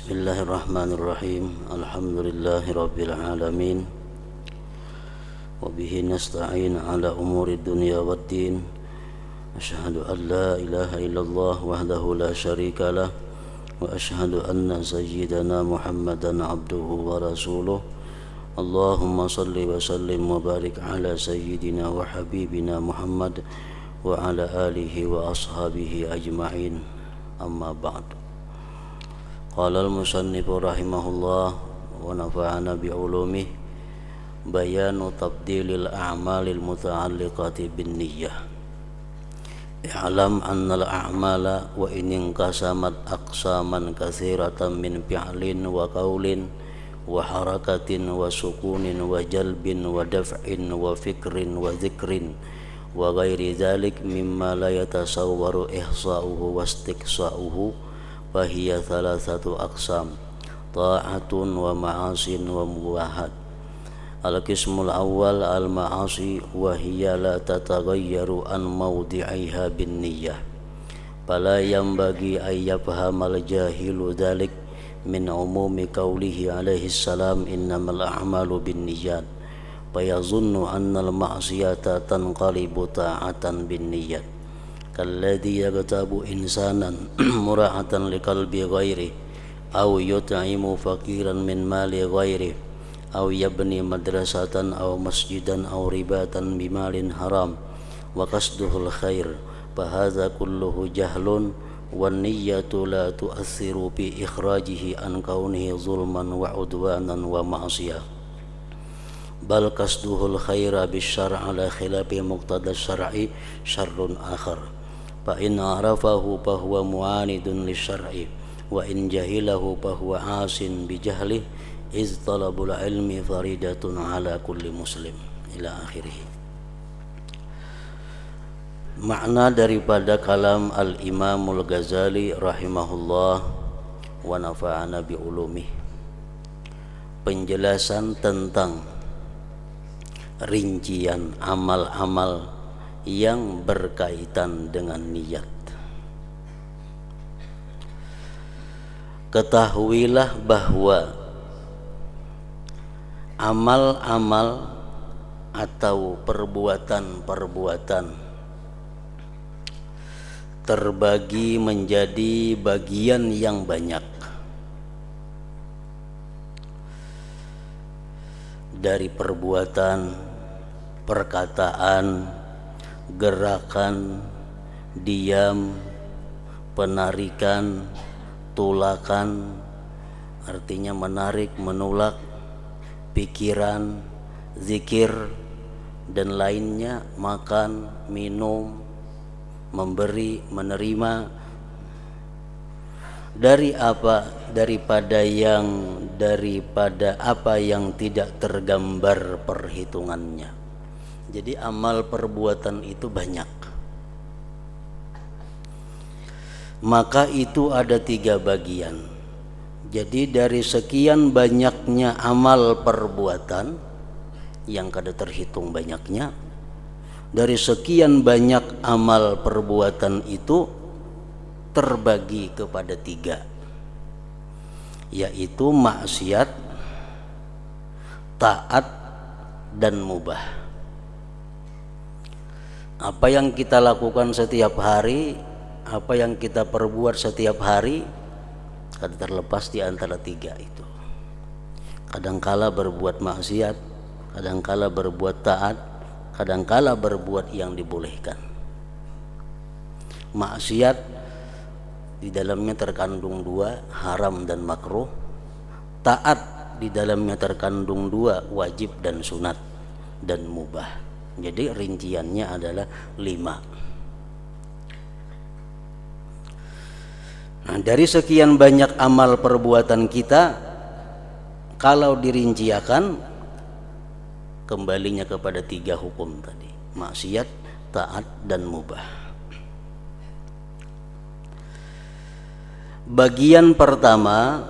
Bismillahirrahmanirrahim. Alhamdulillahirabbil alamin. Wa bihi nasta'in ala umuri dunya waddin. Asyhadu an la ilaha illallah wahdahu la syarikalah wa asyhadu anna sayyidana Muhammadan abduhu wa rasuluh. Allahumma salli wa sallim wa barik ala sayyidina wa habibina Muhammad wa ala alihi wa ashabihi ajma'in. Amma ba'du. Qala al-musannif rahimahullah wa nafa'ana bi'ulumih bayanu tabdilil a'malil muta'alliqati bin niyyah. I'lam annal a'mala wa in inqasamat aqsaman katsiratan min fi'lin wa qawlin wa harakatin wa sukunin wa jalbin wa daf'in wa fikrin wa dzikrin wa ghairi dzalik mimma la yatasawwaru ihsa'uhu wa istiqsa'uhu fahiya thalathatu aqsam ta'atun wa ma'asin wa mubahat. Al-qismul awwal al-ma'asi wa hiya la tataghayyaru an mawdi'iha bin niyyah fala yanbaghi ay yafhamal jahilu dhalik min umumi qawlihi alaihi salam innamal a'malu bin niyyat fayazunnu anna al-ma'siyata tanqalibu ta'atan bin niyyat kalladhi yaghtabu insanan mura'atan liqalbi ghairi aw yut'imu faqiran min mali ghairi aw yabni madrasatan aw masjidan aw ribatan bimalin haram wa qasduhul khair fahadha kulluhu jahlun wan niyyatu la tu'athiru bi ikhrajihi an kaunihi zulman wa udwanan wa ma'siyah bal qasduhul khaira bisyar'i ala khilafi muqtada syar'i syarrun akhar fa in arafahu fa huwa mu'anidun lisyar'i wa in jahilahu fa huwa asin bi jahlihi iz talabul ilmi faridatun ala kulli muslim ila akhirih. Makna daripada kalam al-Imamul Ghazali rahimahullah wa nafa'ana bi ulumih, penjelasan tentang rincian amal-amal yang berkaitan dengan niat. Ketahuilah bahwa amal-amal atau perbuatan-perbuatan terbagi menjadi bagian yang banyak, dari perbuatan, perkataan, gerakan, diam, penarikan, tulakan, artinya menarik, menulak, pikiran, zikir, dan lainnya, makan, minum, memberi, menerima. Dari apa? Daripada apa yang tidak tergambar perhitungannya. Jadi amal perbuatan itu banyak. Maka itu ada 3 bagian. Jadi dari sekian banyaknya amal perbuatan yang kada terhitung banyaknya, dari sekian banyak amal perbuatan itu terbagi kepada 3, yaitu maksiat, taat, dan mubah. Apa yang kita lakukan setiap hari, apa yang kita perbuat setiap hari, kada terlepas di antara 3 itu. Kadangkala berbuat maksiat, kadangkala berbuat taat, kadangkala berbuat yang dibolehkan. Maksiat di dalamnya terkandung 2, haram dan makruh. Taat di dalamnya terkandung 2, wajib dan sunat, dan mubah. Jadi rinciannya adalah 5. Nah, dari sekian banyak amal perbuatan kita, kalau dirinciakan, kembalinya kepada 3 hukum tadi: maksiat, taat, dan mubah. Bagian pertama,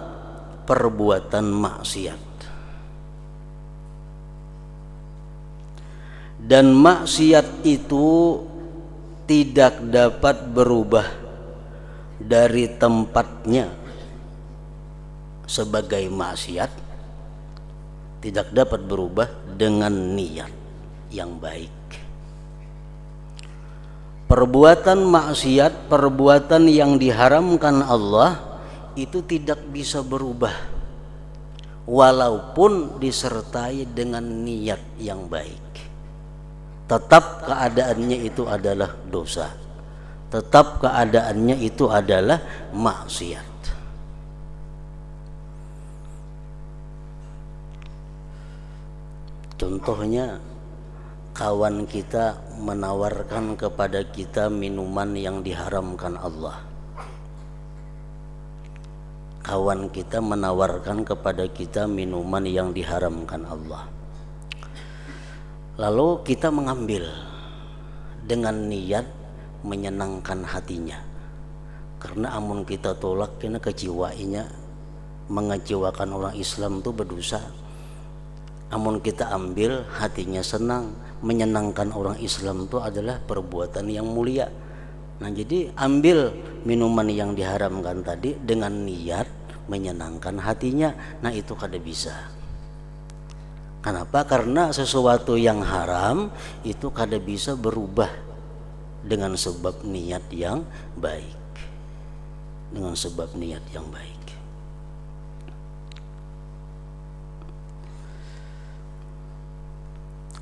perbuatan maksiat. Dan maksiat itu tidak dapat berubah dari tempatnya sebagai maksiat tidak dapat berubah dengan niat yang baik. Perbuatan maksiat, perbuatan yang diharamkan Allah itu tidak bisa berubah walaupun disertai dengan niat yang baik. Tetap keadaannya itu adalah dosa, tetap keadaannya itu adalah maksiat. Contohnya, kawan kita menawarkan kepada kita minuman yang diharamkan Allah. Kawan kita menawarkan kepada kita minuman yang diharamkan Allah. Lalu kita mengambil dengan niat menyenangkan hatinya. Karena amun kita tolak, kena kecewainya, mengecewakan orang Islam itu berdosa. Amun kita ambil, hatinya senang, menyenangkan orang Islam itu adalah perbuatan yang mulia. Nah, jadi ambil minuman yang diharamkan tadi dengan niat menyenangkan hatinya. Nah, itu kada bisa. Kenapa? Karena sesuatu yang haram itu kada bisa berubah dengan sebab niat yang baik. Dengan sebab niat yang baik.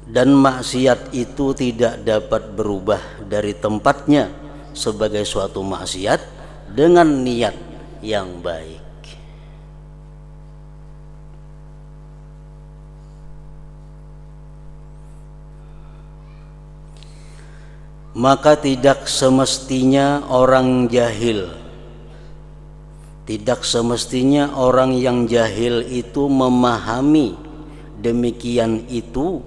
Dan maksiat itu tidak dapat berubah dari tempatnya sebagai suatu maksiat dengan niat yang baik. Maka tidak semestinya orang jahil, tidak semestinya orang yang jahil itu memahami demikian itu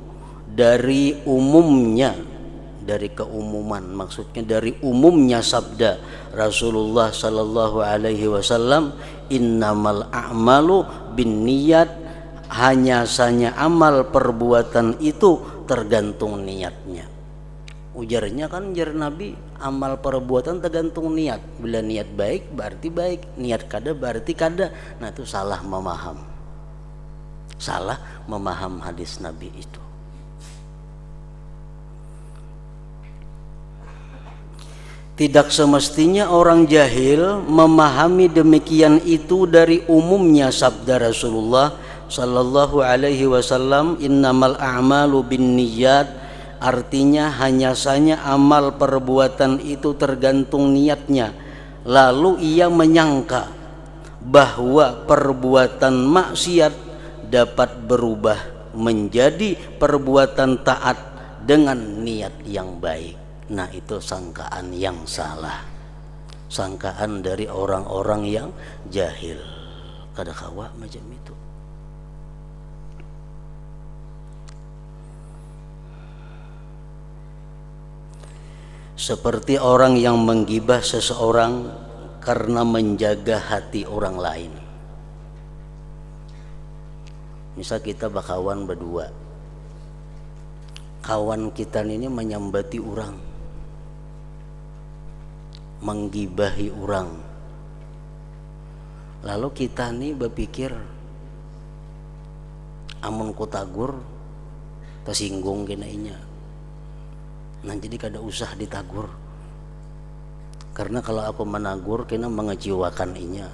dari umumnya, dari keumuman, maksudnya dari umumnya sabda Rasulullah sallallahu alaihi wasallam, innamal a'malu binniyat, hanya saja amal perbuatan itu tergantung niatnya. Ujarnya kan, ujar Nabi, amal perbuatan tergantung niat. Bila niat baik berarti baik, niat kada berarti kada. Nah, itu salah memaham, salah memaham hadis Nabi itu. Tidak semestinya orang jahil memahami demikian itu dari umumnya sabda Rasulullah sallallahu alaihi wasallam, innamal a'malu binniyat, artinya hanya saja amal perbuatan itu tergantung niatnya. Lalu ia menyangka bahwa perbuatan maksiat dapat berubah menjadi perbuatan taat dengan niat yang baik. Nah, itu sangkaan yang salah, sangkaan dari orang-orang yang jahil. Kada kawa macam itu. Seperti orang yang menggibah seseorang karena menjaga hati orang lain. Misal kita bakawan berdua, kawan kita ini menyambati orang, menggibahi orang. Lalu kita nih berpikir, amun ku tagur tersinggung kena inya. Nah, jadi kada usah ditagur. Karena kalau aku menagur kena mengecewakan inya.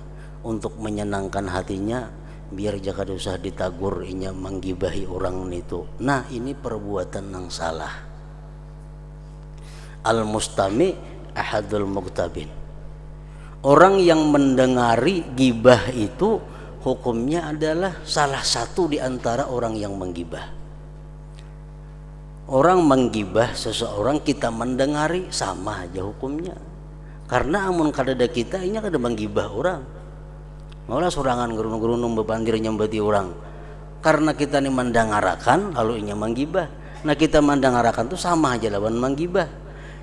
Untuk menyenangkan hatinya, biar jangan kada usah ditagur inya menggibahi orang itu. Nah, ini perbuatan yang salah. Al-mustami ahadul muktabin. Orang yang mendengari gibah itu hukumnya adalah salah satu di antara orang yang menggibah. Orang menggibah seseorang, kita mendengari, sama aja hukumnya. Karena amun kadada kita ini kada menggibah orang. Malah sorangan gerunung-gerunung bebandir nyambati orang. Karena kita ini mendengarakan, lalu inya menggibah. Nah, kita mendengarakan itu sama aja lawan menggibah.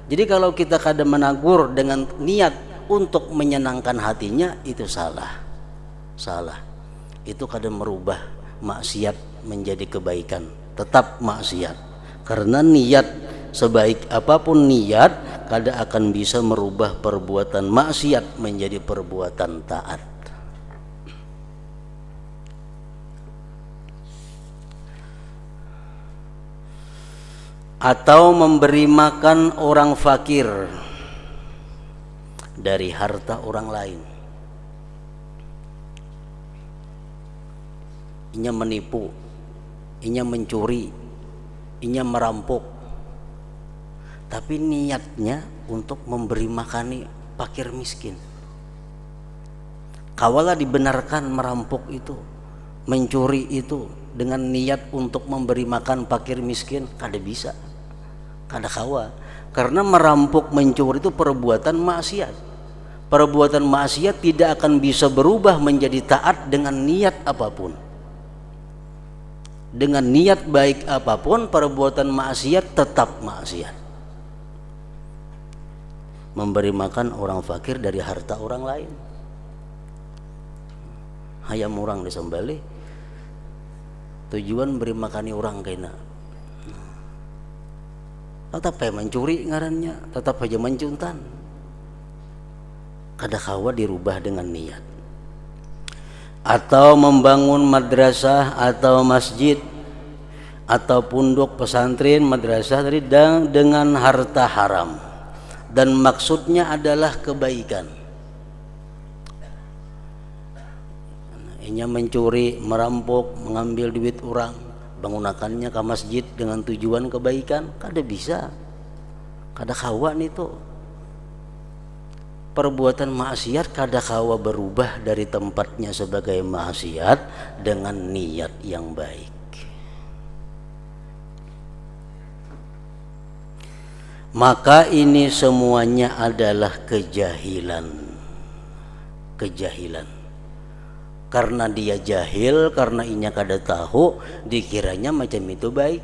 Jadi kalau kita kada menagur dengan niat untuk menyenangkan hatinya, itu salah. Salah. Itu kada merubah maksiat menjadi kebaikan, tetap maksiat. Karena niat, sebaik apapun niat, kada akan bisa merubah perbuatan maksiat menjadi perbuatan taat. atau memberi makan orang fakir dari harta orang lain. Inya menipu, inya mencuri, inya merampok, tapi niatnya untuk memberi makani fakir miskin. Kawalah dibenarkan merampok itu, mencuri itu dengan niat untuk memberi makan fakir miskin, kada bisa, kada kawa. Karena merampok, mencuri itu perbuatan maksiat. Perbuatan maksiat tidak akan bisa berubah menjadi taat dengan niat apapun. Dengan niat baik apapun, perbuatan maksiat tetap maksiat. Memberi makan orang fakir dari harta orang lain. Hayam orang disembelih, tujuan beri makani orang kena. Tetap aja mencuri ngarannya, tetap aja mencuntan. Kada kawa dirubah dengan niat. Atau membangun madrasah atau masjid atau pondok pesantren madrasah tadi dengan harta haram, dan maksudnya adalah kebaikan. Inya mencuri, merampok, mengambil duit orang, menggunakannya ke masjid dengan tujuan kebaikan, kada bisa, kada kawa itu. Perbuatan maksiat kada kawa berubah dari tempatnya sebagai maksiat dengan niat yang baik. Maka ini semuanya adalah kejahilan. Kejahilan. Karena dia jahil, karena inya kada tahu, dikiranya macam itu baik.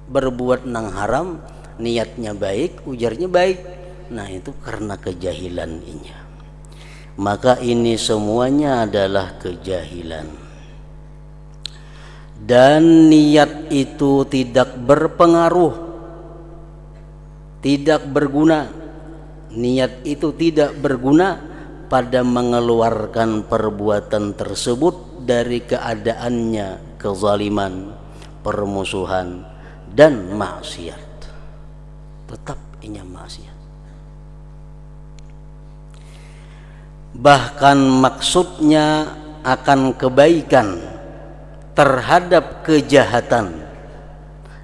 Berbuat nang haram, niatnya baik, ujarnya baik. Nah itu karena kejahilan inya. Maka ini semuanya adalah kejahilan. Dan niat itu tidak berpengaruh, tidak berguna. Niat itu tidak berguna pada mengeluarkan perbuatan tersebut dari keadaannya kezaliman, permusuhan, dan maksiat. Tetap inya maksiat. Bahkan maksudnya akan kebaikan terhadap kejahatan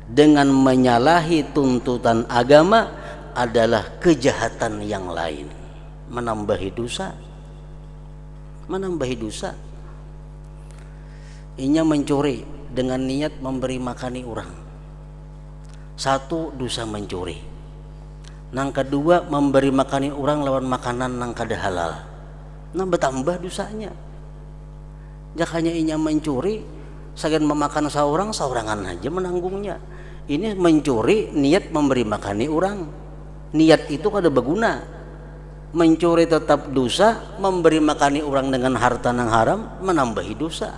dengan menyalahi tuntutan agama adalah kejahatan yang lain, menambahi dosa. Menambahi dosa. Inya mencuri dengan niat memberi makani orang. Satu, dosa mencuri. Nang kedua, memberi makani orang lawan makanan nang kada halal. Nah bertambah dosanya. Jakanya inya mencuri, sagan memakan seorang, seorangan aja menanggungnya. Ini mencuri niat memberi makani orang. Niat itu kada berguna. Mencuri tetap dosa, memberi makani orang dengan harta nang haram menambahi dosa.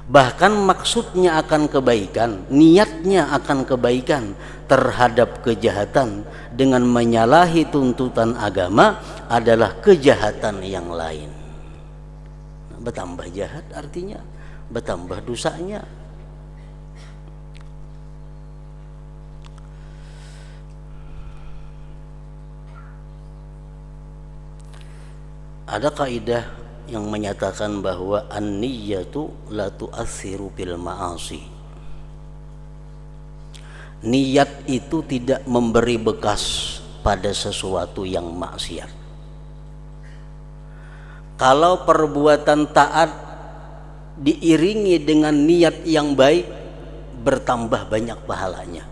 Bahkan maksudnya akan kebaikan, niatnya akan kebaikan terhadap kejahatan dengan menyalahi tuntutan agama adalah kejahatan yang lain. Bertambah jahat artinya bertambah dosanya. Ada kaidah yang menyatakan bahwa an-niyyatu la tu'assiru bil ma'asi. Niat itu tidak memberi bekas pada sesuatu yang maksiat. Kalau perbuatan taat diiringi dengan niat yang baik, bertambah banyak pahalanya.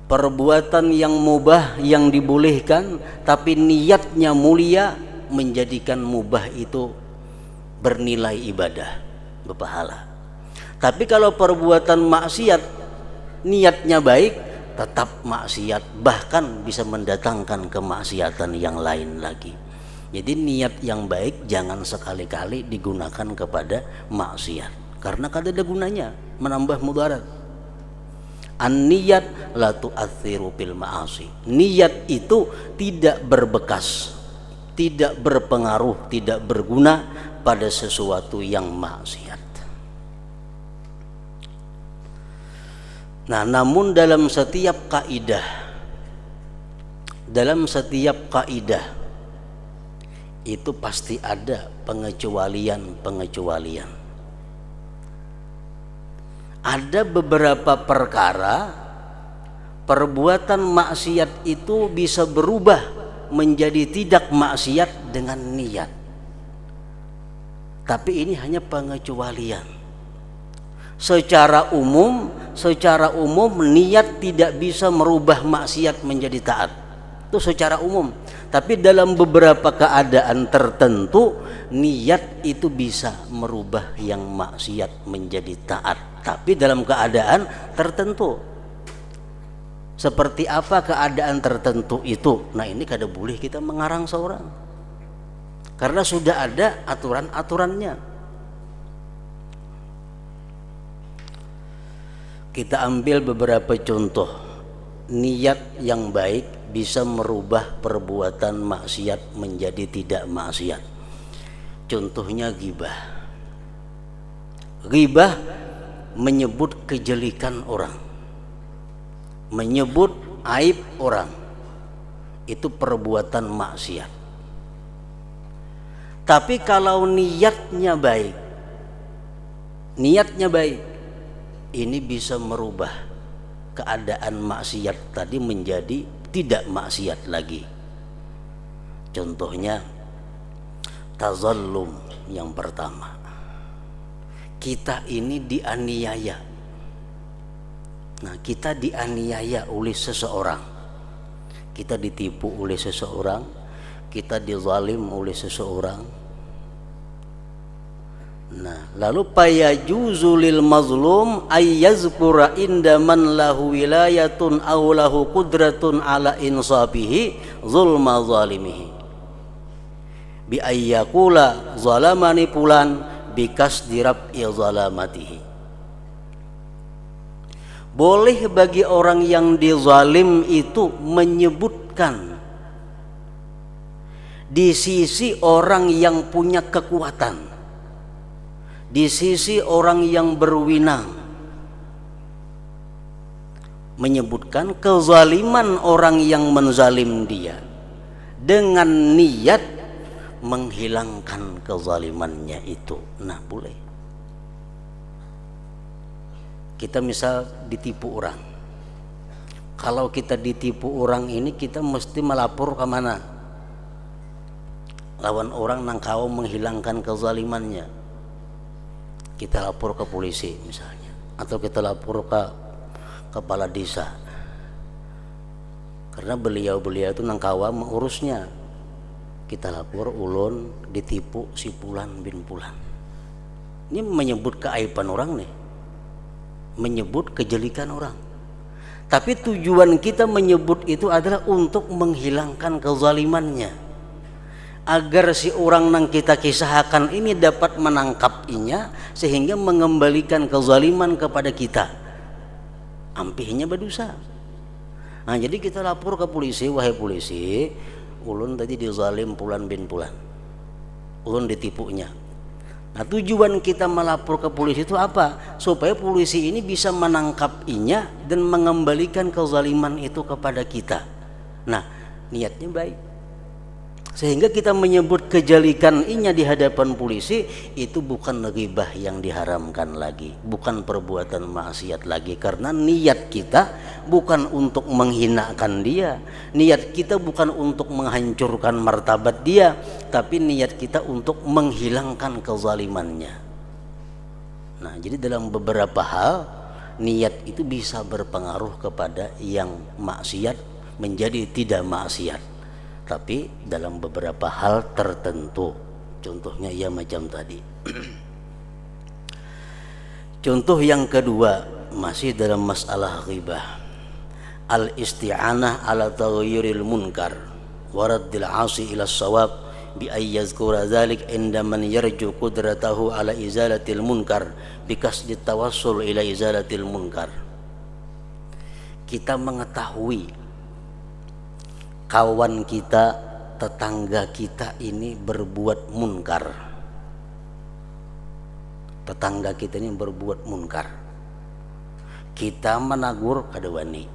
Perbuatan yang mubah yang dibolehkan tapi niatnya mulia, menjadikan mubah itu bernilai ibadah, berpahala. Tapi kalau perbuatan maksiat niatnya baik, tetap maksiat, bahkan bisa mendatangkan kemaksiatan yang lain lagi. Jadi niat yang baik jangan sekali-kali digunakan kepada maksiat, karena kada ada gunanya, menambah mudarat. An-niyat la tu'atsiru bil ma'asi. Niat itu tidak berbekas, tidak berpengaruh, tidak berguna pada sesuatu yang maksiat. Nah, namun dalam setiap kaidah itu pasti ada pengecualian. Ada beberapa perkara perbuatan maksiat itu bisa berubah menjadi tidak maksiat dengan niat. Tapi ini hanya pengecualian. Secara umum niat tidak bisa merubah maksiat menjadi taat. Itu secara umum. Tapi dalam beberapa keadaan tertentu niat itu bisa merubah yang maksiat menjadi taat. Tapi dalam keadaan tertentu. Seperti apa keadaan tertentu itu? Nah, ini kada boleh kita mengarang seorang. Karena sudah ada aturan-aturannya. Kita ambil beberapa contoh. Niat yang baik bisa merubah perbuatan maksiat menjadi tidak maksiat. Contohnya ghibah. Ghibah menyebut kejelekan orang, menyebut aib orang. Itu perbuatan maksiat. Tapi kalau niatnya baik, ini bisa merubah keadaan maksiat tadi menjadi tidak maksiat lagi. Contohnya tazallum yang pertama. Kita ini dianiaya. Nah, kita dianiaya oleh seseorang. Kita ditipu oleh seseorang, kita dizalim oleh seseorang. Nah, lalu payajuzu lil mazlum ayyazkura inda man lahu wilayatun aw lahu qudratun ala insabihi zulma zalimihi bi ayyakula zalamani pulan bikas dirab zalamatihi. Boleh bagi orang yang dizalim itu menyebutkan di sisi orang yang punya kekuatan, di sisi orang yang berwenang, menyebutkan kezaliman orang yang menzalim dia dengan niat menghilangkan kezalimannya itu. Nah, boleh. Kita misal ditipu orang. Kalau kita ditipu orang ini, kita mesti melapor ke mana? Lawan orang nang kau menghilangkan kezalimannya. Kita lapor ke polisi misalnya, atau kita lapor ke kepala desa. Karena beliau itu nang kawa mengurusnya. Kita lapor ulun ditipu si Pulan bin Pulan. Ini menyebut keaiban orang nih, menyebut kejelekan orang. Tapi tujuan kita menyebut itu adalah untuk menghilangkan kezalimannya, agar si orang yang kita kisahkan ini dapat menangkapnya sehingga mengembalikan kezaliman kepada kita. Ampihnya berdosa. Nah, jadi kita lapor ke polisi, wahai polisi, ulun tadi dizalim Pulan bin Pulan, ulun ditipunya. Nah, tujuan kita melapor ke polisi itu apa? Supaya polisi ini bisa menangkapnya dan mengembalikan kezaliman itu kepada kita. Nah, niatnya baik. Sehingga kita menyebut kejelekan inya di hadapan polisi itu bukan ghibah yang diharamkan lagi, bukan perbuatan maksiat lagi, karena niat kita bukan untuk menghinakan dia, niat kita bukan untuk menghancurkan martabat dia, tapi niat kita untuk menghilangkan kezalimannya. Nah, jadi dalam beberapa hal niat itu bisa berpengaruh kepada yang maksiat menjadi tidak maksiat. Tapi dalam beberapa hal tertentu, contohnya ya macam tadi. Contoh yang kedua masih dalam masalah ghibah, al-isti'anah ala taghayyuril munkar wa raddil 'asi ila shawab bi ay yazkura dzalik inda man yarju qudratahu ala izalatil munkar bi kasdit tawassul ila izalatil munkar. Kita mengetahui kawan kita, tetangga kita ini berbuat munkar. Tetangga kita ini berbuat munkar. kita menagur kada wani,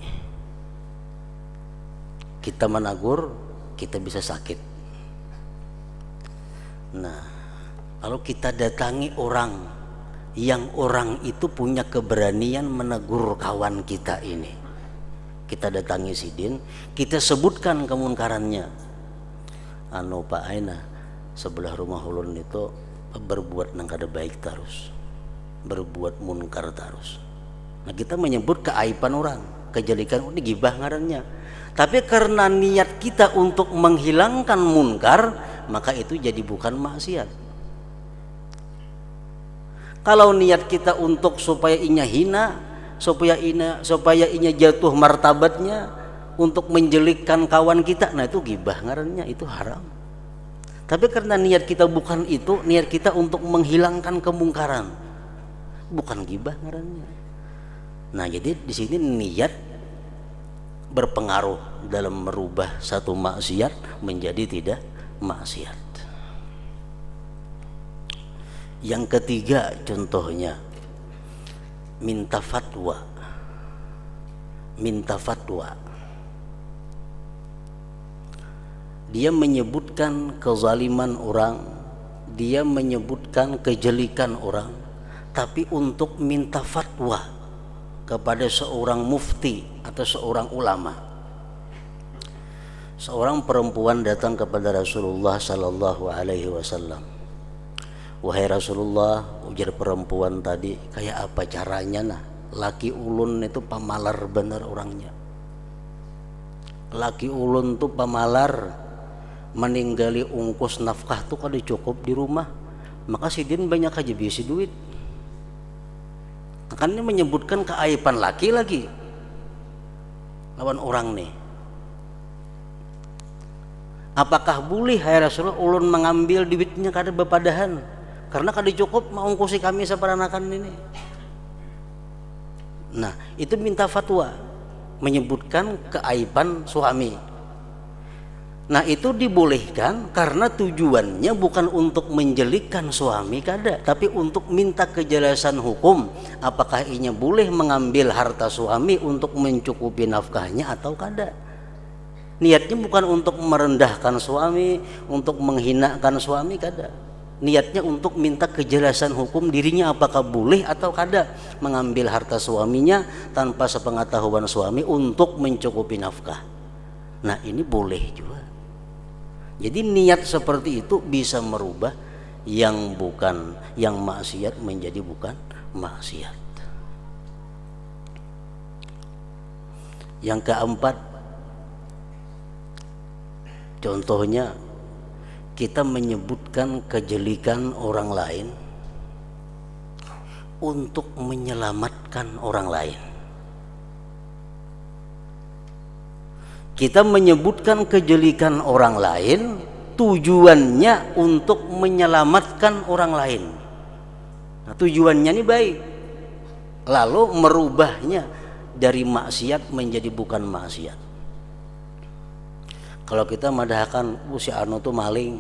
kita menagur kita bisa sakit. Nah, kalau kita datangi orang yang orang itu punya keberanian menegur kawan kita ini, kita datangi sidin, kita sebutkan kemunkarannya. Anu Pak Aina sebelah rumah ulun itu berbuat nang kada baik terus, berbuat munkar terus. Nah, kita menyebut keaiban orang, kejelekan ini gibah ngarannya. Tapi karena niat kita untuk menghilangkan munkar, maka itu jadi bukan maksiat. Kalau niat kita untuk supaya inya hina, supaya inya jatuh martabatnya, untuk menjelikkan kawan kita, nah itu gibah ngarannya, itu haram. Tapi karena niat kita bukan itu, niat kita untuk menghilangkan kemungkaran, bukan gibah ngarannya. Nah, jadi di sini niat berpengaruh dalam merubah satu maksiat menjadi tidak maksiat. Yang ketiga contohnya minta fatwa. Minta fatwa. Dia menyebutkan kezaliman orang, dia menyebutkan kejelikan orang, tapi untuk minta fatwa kepada seorang mufti atau seorang ulama. Seorang perempuan datang kepada Rasulullah sallallahu alaihi wasallam. Wahai Rasulullah, ujar perempuan tadi, kayak apa caranya nah? Laki ulun itu pamalar bener orangnya. Laki ulun tuh pamalar, meninggali ungkus nafkah tuh kada cukup di rumah. Maka sidin banyak aja bisi duit. Kan ini menyebutkan keaiban laki lagi lawan orang nih. Apakah boleh hai Rasulullah ulun mengambil duitnya kada bepadahan karena kada cukup mengungkusi kami seperanakan ini? Nah, itu minta fatwa, menyebutkan keaiban suami. Nah, itu dibolehkan karena tujuannya bukan untuk menjelikkan suami kada, tapi untuk minta kejelasan hukum, apakah inya boleh mengambil harta suami untuk mencukupi nafkahnya atau kada. Niatnya bukan untuk merendahkan suami, untuk menghinakan suami kada. Niatnya untuk minta kejelasan hukum dirinya, apakah boleh atau kada mengambil harta suaminya tanpa sepengetahuan suami untuk mencukupi nafkah. Nah, ini boleh juga. Jadi niat seperti itu bisa merubah yang bukan, yang maksiat menjadi bukan maksiat. Yang keempat, contohnya kita menyebutkan kejelikan orang lain untuk menyelamatkan orang lain. Kita menyebutkan kejelikan orang lain tujuannya untuk menyelamatkan orang lain. Nah, tujuannya ini baik, lalu merubahnya dari maksiat menjadi bukan maksiat. Kalau kita madahkan si anu tuh maling,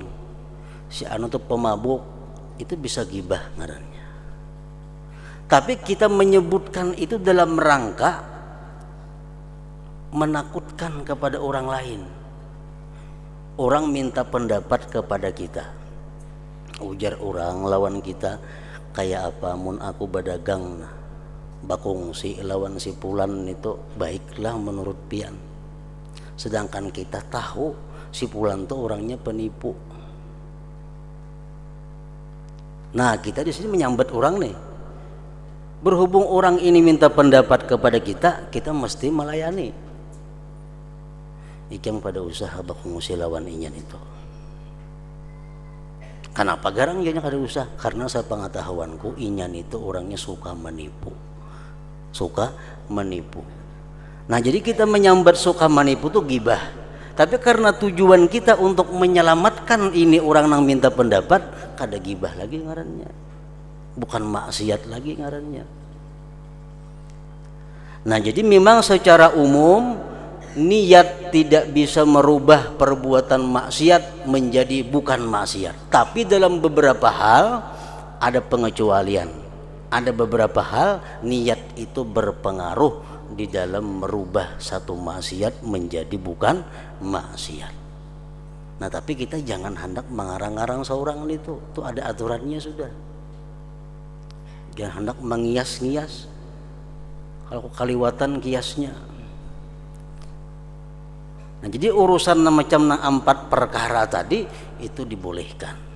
si anu tuh pemabuk, itu bisa gibah ngarannya. Tapi kita menyebutkan itu dalam rangka menakutkan kepada orang lain. Orang minta pendapat kepada kita, ujar orang lawan kita, kayak apa mun aku badagang bakung si lawan si Pulan itu baiklah menurut pian. Sedangkan kita tahu si Pulan tuh orangnya penipu. Nah, kita di sini menyambat orang nih. Berhubung orang ini minta pendapat kepada kita, kita mesti melayani. Ikam pada usaha bakung si lawan inyan itu. Kenapa garang ianya kada usah? Karena saya pengetahuanku inyan itu orangnya suka menipu. Suka menipu. Nah, jadi kita menyambat suka menipu tuh gibah. Tapi karena tujuan kita untuk menyelamatkan ini orang yang minta pendapat, kada gibah lagi ngarannya. Bukan maksiat lagi ngarannya. Nah, jadi memang secara umum niat tidak bisa merubah perbuatan maksiat menjadi bukan maksiat. Tapi dalam beberapa hal ada pengecualian. Ada beberapa hal niat itu berpengaruh di dalam merubah satu maksiat menjadi bukan maksiat. Nah, tapi kita jangan hendak mengarang-arang seorang itu ada aturannya sudah. Jangan hendak mengias-ngias. Kalau kaliwatan kiasnya. Nah, jadi urusan macam 4 perkara tadi itu dibolehkan.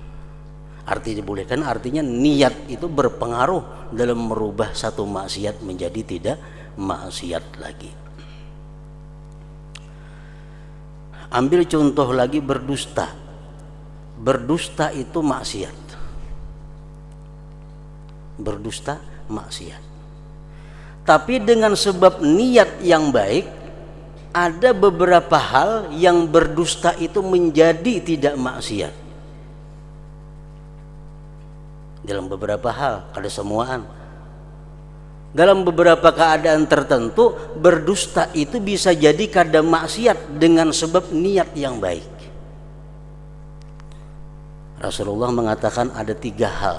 Arti dibolehkan artinya niat itu berpengaruh dalam merubah satu maksiat menjadi tidak maksiat lagi. Ambil contoh lagi berdusta. Berdusta itu maksiat. Berdusta maksiat. Tapi dengan sebab niat yang baik, ada beberapa hal yang berdusta itu menjadi tidak maksiat. Dalam beberapa hal, kada semuaan. Dalam beberapa keadaan tertentu, berdusta itu bisa jadi kada maksiat dengan sebab niat yang baik. Rasulullah mengatakan ada 3 hal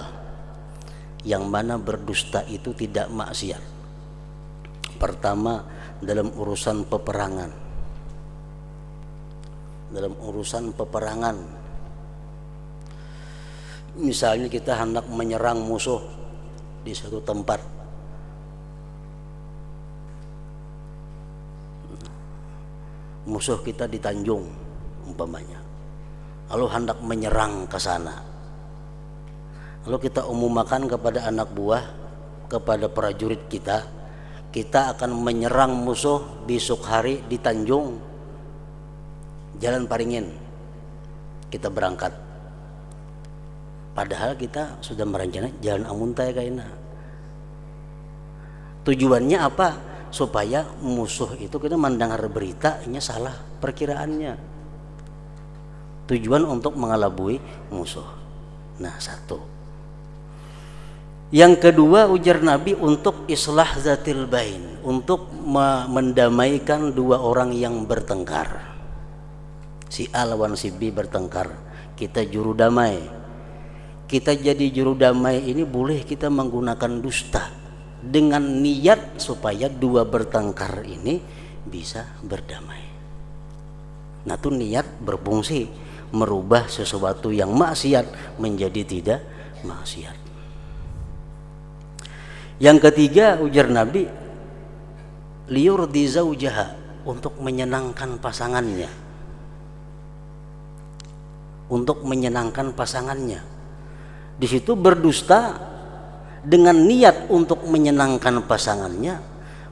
yang mana berdusta itu tidak maksiat. Pertama, dalam urusan peperangan. Dalam urusan peperangan, misalnya kita hendak menyerang musuh di suatu tempat, musuh kita di Tanjung umpamanya, lalu hendak menyerang ke sana, lalu kita umumkan kepada anak buah, kepada prajurit kita akan menyerang musuh besok hari di Tanjung, Jalan Paringin, kita berangkat. Padahal kita sudah merencanakan jalan amuntai kaina. Tujuannya apa? Supaya musuh itu kita mendengar berita ini salah perkiraannya. Tujuan untuk mengelabui musuh. Nah, satu. Yang kedua, ujar Nabi, untuk islah zatil bain, untuk mendamaikan 2 orang yang bertengkar. Si A lawan si B bertengkar, kita juru damai. Kita jadi juru damai ini boleh kita menggunakan dusta dengan niat supaya 2 bertengkar ini bisa berdamai. Nah, itu niat berfungsi merubah sesuatu yang maksiat menjadi tidak maksiat. Yang ketiga, ujar Nabi, liyurdi zaujaha, untuk menyenangkan pasangannya. Untuk menyenangkan pasangannya. Di situ berdusta dengan niat untuk menyenangkan pasangannya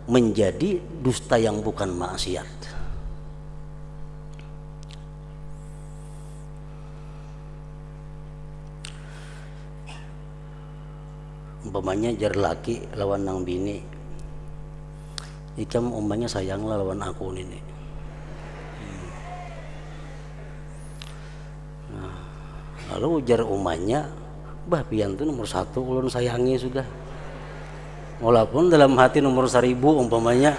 menjadi dusta yang bukan maksiat. Umpamanya jar laki lawan nang bini, ikam umpamanya sayanglah lawan aku ini. Nah, lalu ujar umanya, bah pian tuh nomor 1 ulun sayangi sudah, walaupun dalam hati nomor 1000 umpamanya,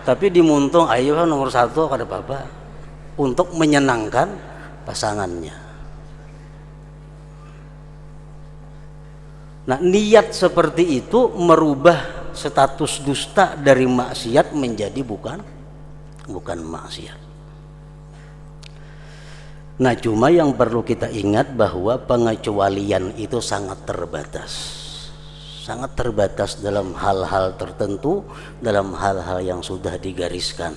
tapi dimuntung ayo nomor 1 kada apa-apa, untuk menyenangkan pasangannya. Nah, niat seperti itu merubah status dusta dari maksiat menjadi bukan maksiat. Nah, cuma yang perlu kita ingat bahwa pengecualian itu sangat terbatas dalam hal-hal tertentu, dalam hal-hal yang sudah digariskan.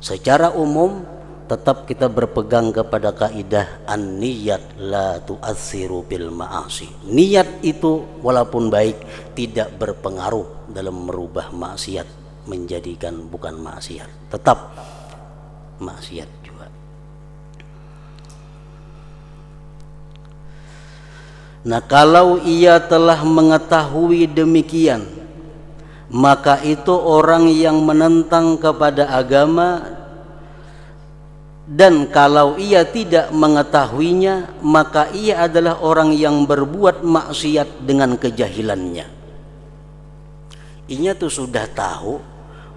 Secara umum tetap kita berpegang kepada kaidah an-niyat la tu'atsiru bil ma'asi. Niat itu walaupun baik tidak berpengaruh dalam merubah maksiat menjadikan bukan maksiat, tetap maksiat juga. Nah, kalau ia telah mengetahui demikian, maka itu orang yang menentang kepada agama, dan kalau ia tidak mengetahuinya, maka ia adalah orang yang berbuat maksiat dengan kejahilannya. Inya tuh sudah tahu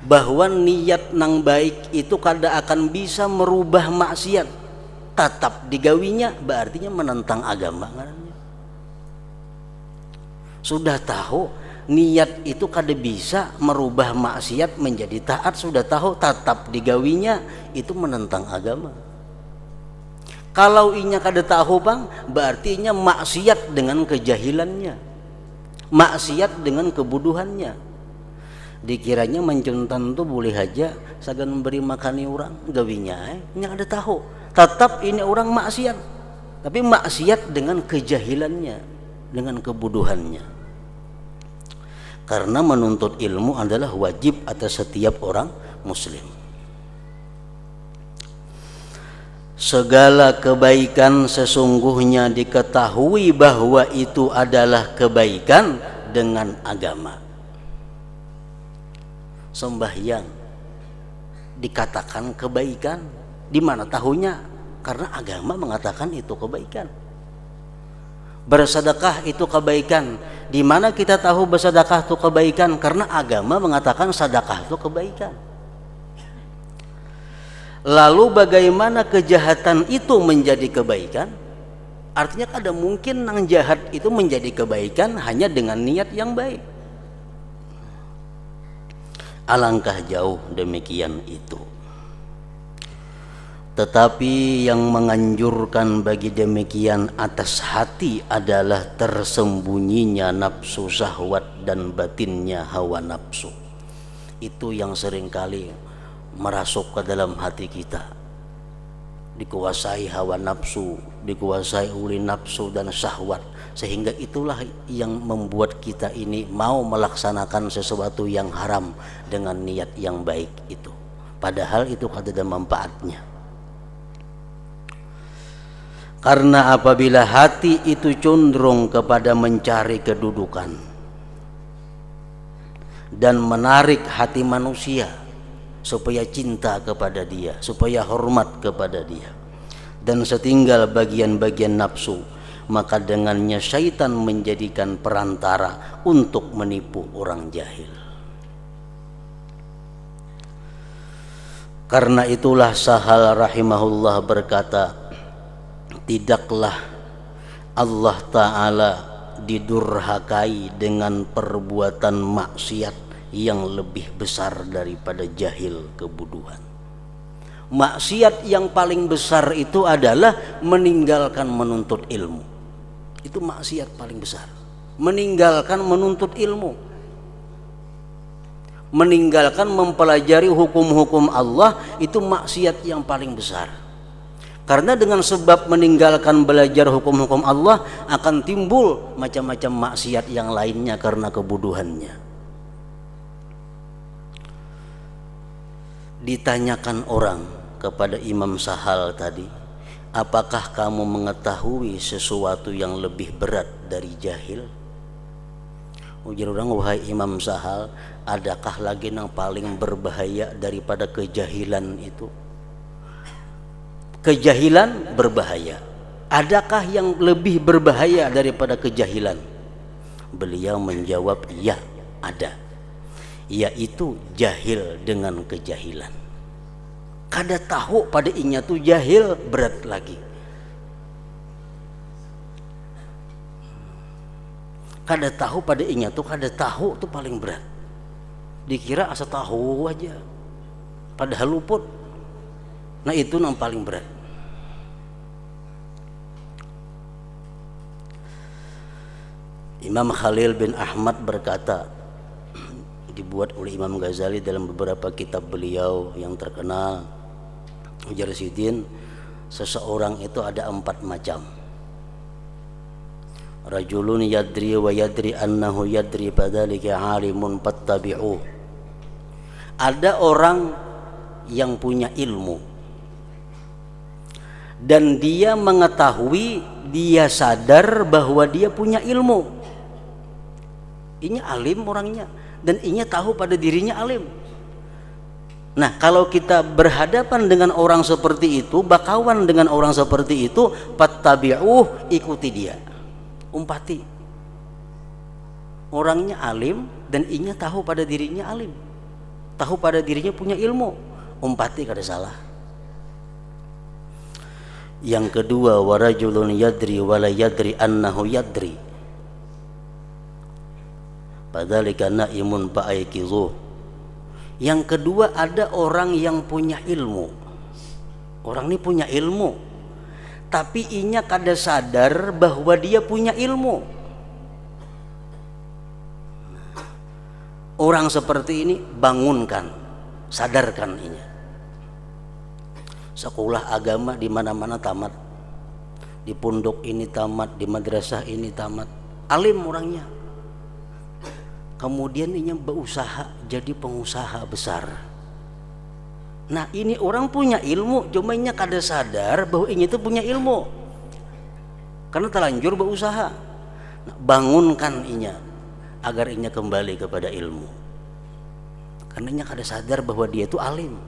bahwa niat nang baik itu kada akan bisa merubah maksiat, tetap digawinya, berarti menentang agama. Sudah tahu niat itu kada bisa merubah maksiat menjadi taat. Sudah tahu tetap digawinya, itu menentang agama. Kalau inya kada tahu bang, berarti inya maksiat dengan kejahilannya, maksiat dengan kebodohannya. Dikiranya mencuntan tuh boleh aja sagan memberi makani orang, gawinya inya kada tahu, tetap ini orang maksiat, tapi maksiat dengan kejahilannya, dengan kebodohannya. Karena menuntut ilmu adalah wajib atas setiap orang muslim. Segala kebaikan sesungguhnya diketahui bahwa itu adalah kebaikan dengan agama. Sembahyang dikatakan kebaikan, di mana tahunya? Karena agama mengatakan itu kebaikan. Bersedekah itu kebaikan, di mana kita tahu bersedekah itu kebaikan? Karena agama mengatakan sedekah itu kebaikan. Lalu bagaimana kejahatan itu menjadi kebaikan? Artinya kada mungkin nang jahat itu menjadi kebaikan hanya dengan niat yang baik. Alangkah jauh demikian itu. Tetapi yang menganjurkan bagi demikian atas hati adalah tersembunyinya nafsu syahwat dan batinnya hawa nafsu. Itu yang seringkali merasuk ke dalam hati kita, dikuasai hawa nafsu, dikuasai oleh nafsu dan syahwat, sehingga itulah yang membuat kita ini mau melaksanakan sesuatu yang haram dengan niat yang baik itu, padahal itu kada ada manfaatnya. Karena apabila hati itu cenderung kepada mencari kedudukan dan menarik hati manusia supaya cinta kepada dia, supaya hormat kepada dia, dan setinggal bagian-bagian nafsu, maka dengannya syaitan menjadikan perantara untuk menipu orang jahil. Karena itulah Sahal rahimahullah berkata, tidaklah Allah Ta'ala didurhakai dengan perbuatan maksiat yang lebih besar daripada jahil kebodohan. Maksiat yang paling besar itu adalah meninggalkan menuntut ilmu. Itu maksiat paling besar. Meninggalkan menuntut ilmu, meninggalkan mempelajari hukum-hukum Allah, itu maksiat yang paling besar. Karena dengan sebab meninggalkan belajar hukum-hukum Allah akan timbul macam-macam maksiat yang lainnya karena kebodohannya. Ditanyakan orang kepada Imam Sahal tadi, apakah kamu mengetahui sesuatu yang lebih berat dari jahil? Ujar orang, wahai Imam Sahal, adakah lagi yang paling berbahaya daripada kejahilan itu? Kejahilan berbahaya. Adakah yang lebih berbahaya daripada kejahilan? Beliau menjawab, ya ada, yaitu jahil dengan kejahilan. Kada tahu pada inya tuh jahil, berat lagi. Kada tahu pada inya tuh, kada tahu tuh paling berat. Dikira asa tahu aja, padahal luput. Nah itu yang paling berat. Imam Khalil bin Ahmad berkata, dibuat oleh Imam Ghazali dalam beberapa kitab beliau yang terkenal, ujar Sidin, seseorang itu ada 4 macam. Rajulun yadri wa yadri annahu yadri fadzalika alimun fattabi'uh. Ada orang yang punya ilmu dan dia mengetahui, dia sadar bahwa dia punya ilmu. Ini alim orangnya, dan inya tahu pada dirinya alim. Nah, kalau kita berhadapan dengan orang seperti itu, bakawan dengan orang seperti itu, fattabi'uh, ikuti dia, umpati. Orangnya alim dan inya tahu pada dirinya alim, tahu pada dirinya punya ilmu, umpati, kada salah. Yang kedua, warajulun yadri wala yadri annahu yadri. Fadzalika naimun fa'aikizuh. Yang kedua, ada orang yang punya ilmu. Orang ini punya ilmu, tapi inya kada sadar bahwa dia punya ilmu. Orang seperti ini bangunkan, sadarkan inya. Sekolah agama di mana-mana tamat, di pondok ini tamat, di madrasah ini tamat, alim orangnya. Kemudian inya berusaha jadi pengusaha besar. Nah, ini orang punya ilmu, cuma inya kada sadar bahwa inya itu punya ilmu karena terlanjur berusaha. Nah, bangunkan inya agar inya kembali kepada ilmu, karena inya kada sadar bahwa dia itu alim.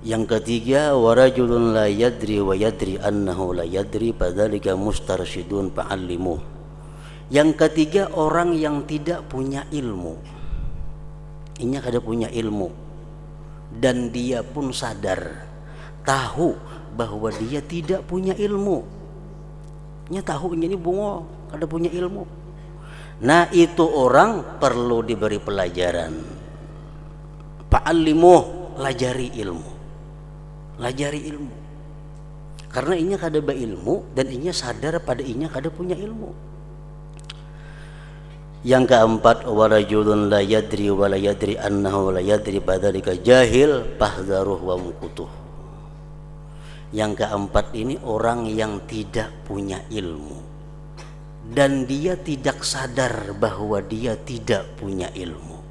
Yang ketiga, warajulun la yadri wa yadri annahu la yadri fadzalika mustarsyidun fa'allimuh. Yang ketiga, orang yang tidak punya ilmu. Inya kada punya ilmu dan dia pun sadar, tahu bahwa dia tidak punya ilmu. Inya tahu inya ini bungo, kada punya ilmu. Nah, itu orang perlu diberi pelajaran. Fa'allimuh, lajari ilmu. Lajari ilmu. Karena inya kada berilmu dan inya sadar pada inya kada punya ilmu. Yang keempat, warajulun la yadri wa la yadri annahu la yadri fadzalika jahil fahdharuh wa mukutuh. Yang keempat ini orang yang tidak punya ilmu dan dia tidak sadar bahwa dia tidak punya ilmu.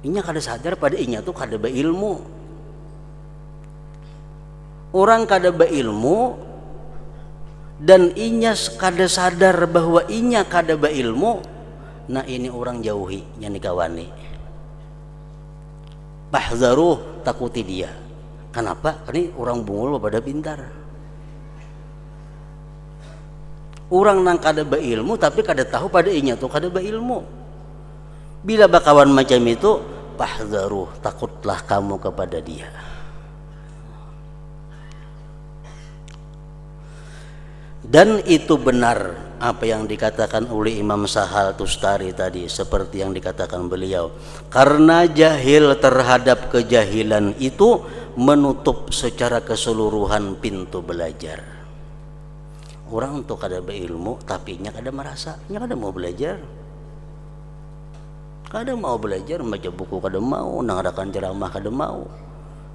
Inya kada sadar pada inya tuh kada beilmu. Orang kada beilmu dan inya kada sadar bahwa inya kada beilmu. Nah, ini orang jauhi, yang dikawani. Fahdharuh, takuti dia. Kenapa? Ini orang bungul pada pintar. Orang nang kada beilmu tapi kada tahu pada inya tuh kada beilmu. Bila bakawan macam itu, fahdharuh, takutlah kamu kepada dia. Dan itu benar apa yang dikatakan oleh Imam Sahal Tustari tadi, seperti yang dikatakan beliau, karena jahil terhadap kejahilan itu menutup secara keseluruhan pintu belajar. Orang untuk kada berilmu tapi nya kada merasa, nya kada mau belajar, kada mau belajar, baca buku kada mau, nangadakan ceramah kada mau,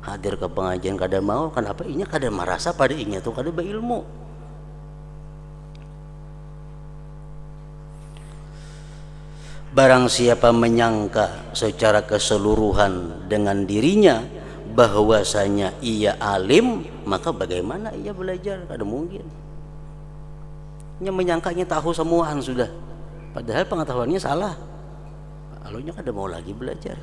hadir ke pengajian kada mau. Kenapa? Inya kada merasa pada inya tuh kada berilmu. Barang siapa menyangka secara keseluruhan dengan dirinya bahwasanya ia alim, maka bagaimana ia belajar? Kada mungkin. Ia menyangkanya tahu semuaan sudah, padahal pengetahuannya salah. Lalunya kada mau lagi belajar.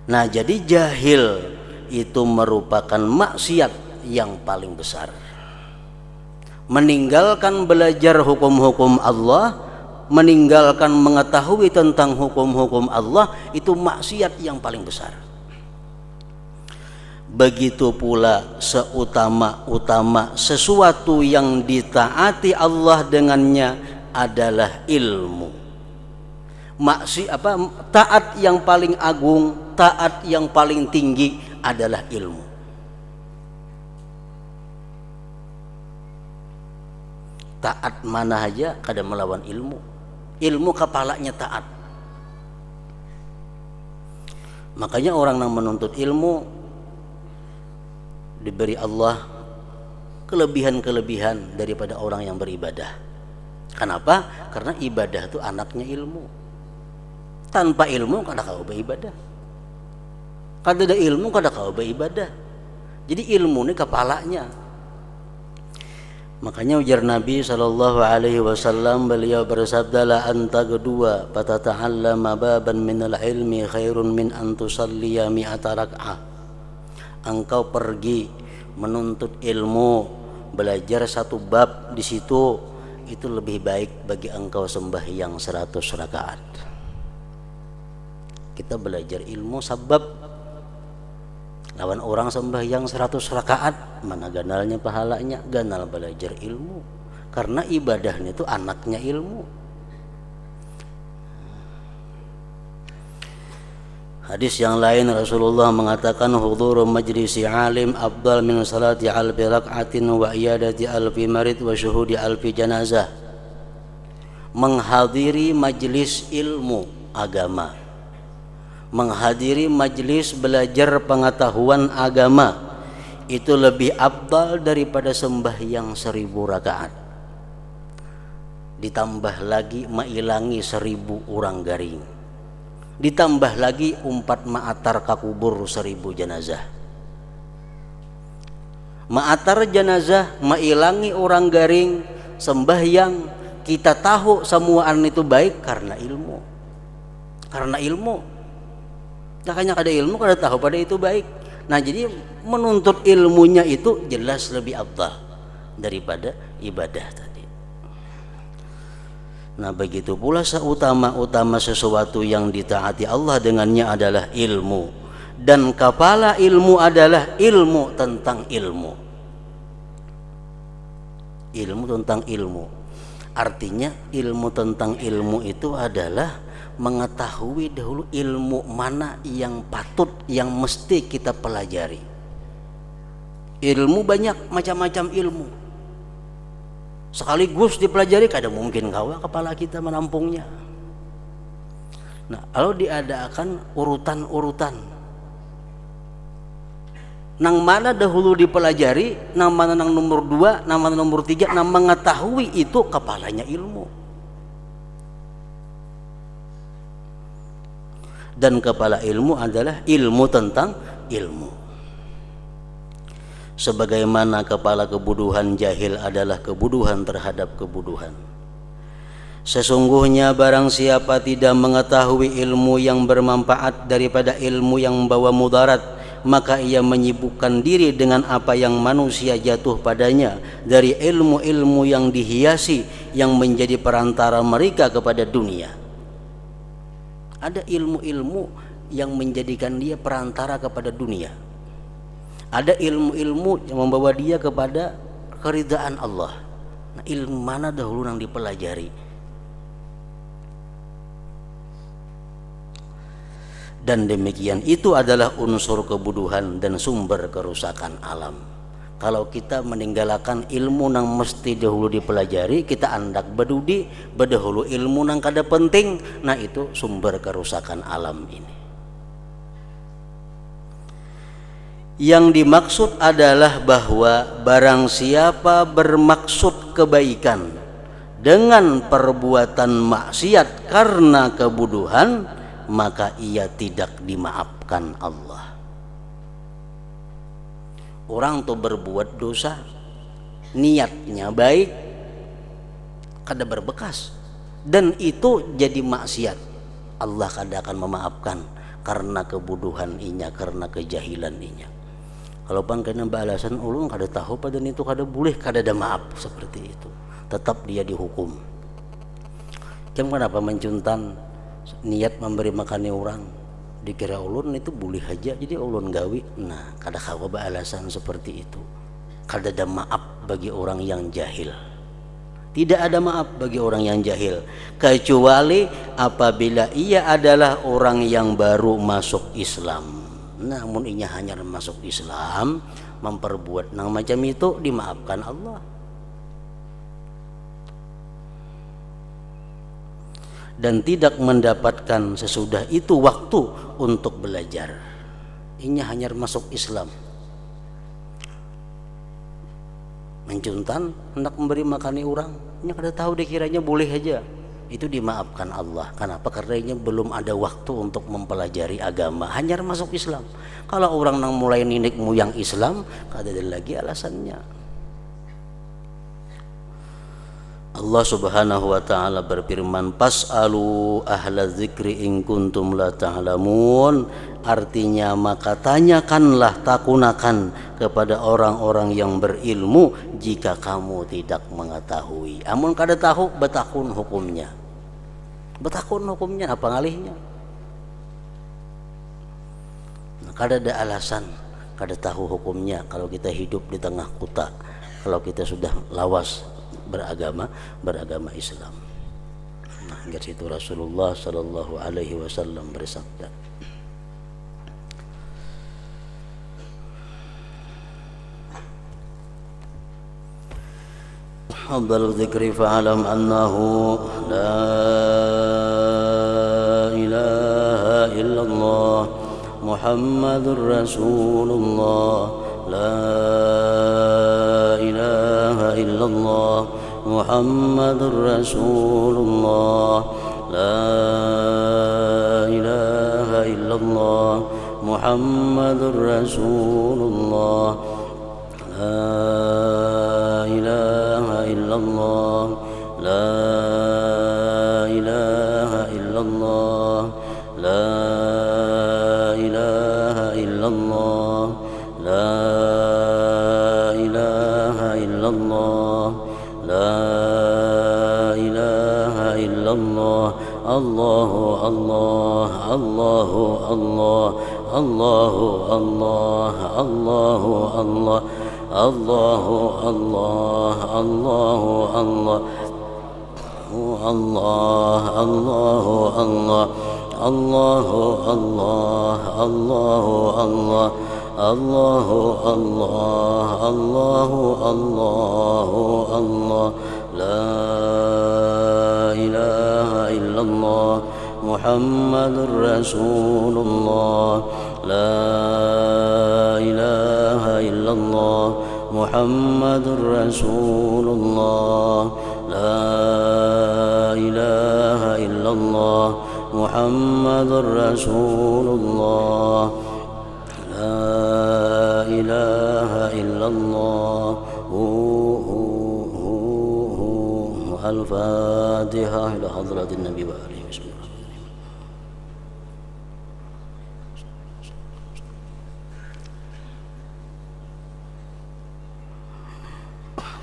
Nah, jadi jahil itu merupakan maksiat yang paling besar. Meninggalkan belajar hukum-hukum Allah, meninggalkan mengetahui tentang hukum-hukum Allah, itu maksiat yang paling besar. Begitu pula seutama-utama sesuatu yang ditaati Allah dengannya adalah ilmu. Taat yang paling agung, taat yang paling tinggi adalah ilmu. Taat mana aja kada melawan ilmu. Ilmu kepalanya taat. Makanya orang yang menuntut ilmu diberi Allah kelebihan-kelebihan daripada orang yang beribadah. Kenapa? Karena ibadah itu anaknya ilmu. Tanpa ilmu kada kau beribadah. Kada ada ilmu kada kau beribadah. Jadi ilmu ini kepalanya. Makanya ujar Nabi SAW, beliau bersabda, la anta kedua fatata'allama baban minal ilmi khairun min an tusalliya mi'ata rak'ah. Engkau pergi menuntut ilmu, belajar satu bab di situ, itu lebih baik bagi engkau sembahyang 100 rakaat. Kita belajar ilmu sebab lawan orang sembahyang 100 rakaat, mana ganalnya pahalanya? Ganal belajar ilmu. Karena ibadahnya itu anaknya ilmu. Hadis yang lain Rasulullah mengatakan hudhuru majlisi alim afdal min salati alfi rak'atin wa iyadati alfi marid wa syuhudi alfi janazah. Menghadiri majlis ilmu agama, menghadiri majlis belajar pengetahuan agama itu lebih afdal daripada sembahyang 1000 rakaat. Ditambah lagi mailangi 1000 orang garing. Ditambah lagi umpat ma'atar kakubur 1000 jenazah. Ma'atar jenazah, mailangi orang garing, sembahyang, kita tahu semuaan itu baik karena ilmu. Karena ilmu. Makanya kada ilmu kada tahu pada itu baik. Nah, jadi menuntut ilmunya itu jelas lebih afdal daripada ibadah tadi. Nah, begitu pula seutama-utama sesuatu yang ditaati Allah dengannya adalah ilmu. Dan kepala ilmu adalah ilmu tentang ilmu. Ilmu tentang ilmu. Artinya ilmu tentang ilmu itu adalah mengetahui dahulu ilmu mana yang patut, yang mesti kita pelajari. Ilmu banyak, macam-macam ilmu. Sekaligus dipelajari, kada mungkin kawa kepala kita menampungnya. Nah, kalau diadakan urutan-urutan, nang mana dahulu dipelajari, nang mana nang nomor 2, nang mana nomor 3, nang mengetahui itu kepalanya ilmu. Dan kepala ilmu adalah ilmu tentang ilmu. Sebagaimana kepala kebodohan jahil adalah kebodohan terhadap kebodohan. Sesungguhnya barang siapa tidak mengetahui ilmu yang bermanfaat daripada ilmu yang membawa mudarat, maka ia menyibukkan diri dengan apa yang manusia jatuh padanya dari ilmu-ilmu yang dihiasi yang menjadi perantara mereka kepada dunia. Ada ilmu-ilmu yang menjadikan dia perantara kepada dunia. Ada ilmu-ilmu yang membawa dia kepada keridaan Allah. Nah, ilmu mana dahulu yang dipelajari? Dan demikian itu adalah unsur kebodohan dan sumber kerusakan alam. Kalau kita meninggalkan ilmu nang mesti dahulu dipelajari, kita andak bedudi bedahulu ilmu nang kada penting, nah itu sumber kerusakan alam ini. Yang dimaksud adalah bahwa barang siapa bermaksud kebaikan dengan perbuatan maksiat karena kebodohan, maka ia tidak dimaafkan Allah. Orang tuh berbuat dosa, niatnya baik, kada berbekas, dan itu jadi maksiat, Allah kada akan memaafkan karena kebodohan inya, karena kejahilan inya. Kalau bang kena balasan ulun kada tahu pada itu kada boleh, kada ada maaf seperti itu, tetap dia dihukum. Kenapa mencuntan niat memberi makan orang, dikira ulun itu boleh aja jadi ulun gawi. Nah, kada kawa alasan seperti itu. Kada ada maaf bagi orang yang jahil. Tidak ada maaf bagi orang yang jahil, kecuali apabila ia adalah orang yang baru masuk Islam. Namun ia hanya masuk Islam, memperbuat nang macam itu, dimaafkan Allah. Dan tidak mendapatkan sesudah itu waktu untuk belajar. Ini hanya masuk Islam, mencuntan, hendak memberi makani orang, ini kada tahu dikiranya boleh aja, itu dimaafkan Allah. Kenapa? Karena ini belum ada waktu untuk mempelajari agama, hanya masuk Islam. Kalau orang nang mulai ninik moyang Islam, kada ada lagi alasannya. Allah Subhanahu wa taala berfirman, "Fas'alu ahla dzikri in kuntum la ta'lamun." Artinya, maka tanyakanlah, takunakan kepada orang-orang yang berilmu jika kamu tidak mengetahui. Amun kada tahu, betakun hukumnya. Betakun hukumnya apa ngalihnya? Nah, kada ada alasan kada tahu hukumnya kalau kita hidup di tengah kota. Kalau kita sudah lawas beragama Islam. Nah, hingga situ Rasulullah sallallahu alaihi wasallam bersabda, afdalul dzikri fa'alam annahu la ilaha illallah Muhammadur Rasulullah, la ilaha illallah Muhammadur Rasulullah, la ilaha illallah Muhammadur Rasulullah, la ilaha illallah, la ilaha illallah, la ilaha illallah, la ilaha illallah, la ilaha illallah. Allahu Allah, Allahu Allah, Allahu Allah, Allahu Allah, Allahu Allah, Allahu Allah, Allah, Allahu Allah, Allahu Allah, Allahu Allah, Allahu Allah, Allahu Allahu Allah, la ilaha illallah Muhammadur Rasulullah, la ilaha illallah Muhammadur Rasulullah, la ilaha illallah Muhammadur Rasulullah, la ilaha illallah. Al-Fatihah ila hadratin Nabi wa alihi wasallam.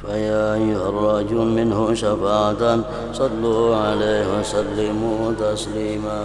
فيا أيها الراجون منه شفاعة صلوا عليه وسلموا تسليما.